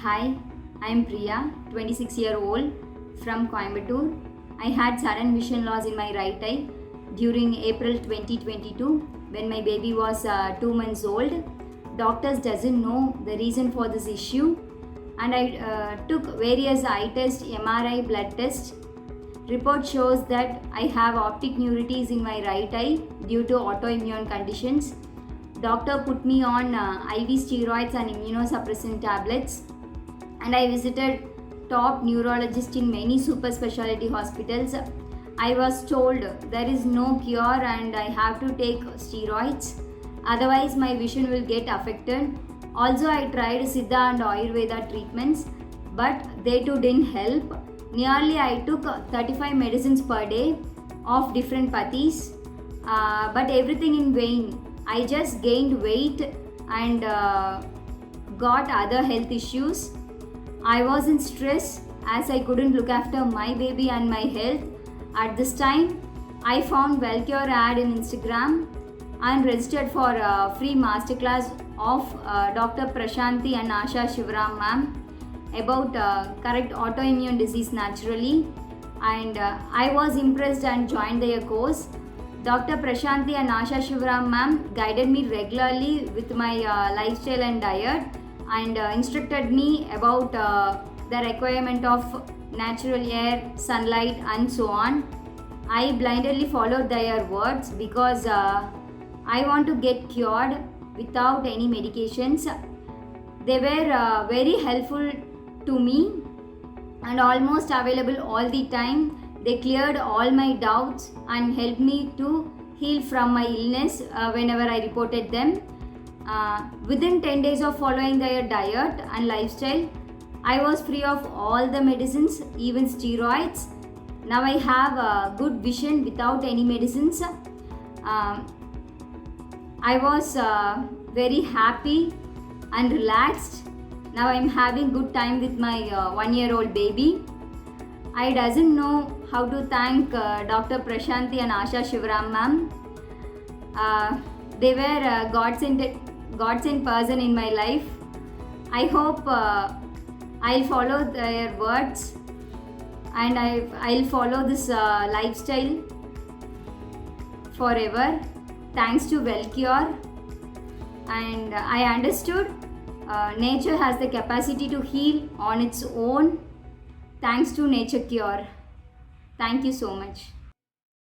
Hi, I am Priya, 26-year-old from Coimbatore. I had sudden vision loss in my right eye during April 2022 when my baby was 2 months old. Doctors doesn't know the reason for this issue and I took various eye tests, MRI, blood tests. Report shows that I have optic neuritis in my right eye due to autoimmune conditions. Doctor put me on IV steroids and immunosuppressant tablets, and I visited top neurologists in many super specialty hospitals. I was told there is no cure and I have to take steroids, otherwise my vision will get affected. Also, I tried Siddha and Ayurveda treatments, but they too didn't help. Nearly I took 35 medicines per day of different pathis, but everything in vain. I just gained weight and got other health issues. I was in stress as I couldn't look after my baby and my health. At this time, I found Wellcure ad in Instagram and registered for a free masterclass of Dr. Prashanthi and Asha Shivaram ma'am about correct autoimmune disease naturally, and I was impressed and joined their course. Dr. Prashanthi and Asha Shivaram ma'am guided me regularly with my lifestyle and diet and instructed me about the requirement of natural air, sunlight and so on. I blindly followed their words because I want to get cured without any medications. They were very helpful to me and almost available all the time. They cleared all my doubts and helped me to heal from my illness whenever I reported them. Within 10 days of following their diet and lifestyle, I was free of all the medicines, even steroids. Now I have good vision without any medicines. I was very happy and relaxed. Now I am having good time with my 1-year-old baby. I doesn't know how to thank Dr. Prashanthi and Asha Shivaram ma'am. They were godsend person in my life. I hope I'll follow their words and I'll follow this lifestyle forever. Thanks to Wellcure, and I understood nature has the capacity to heal on its own. Thanks to Nature Cure. Thank you so much.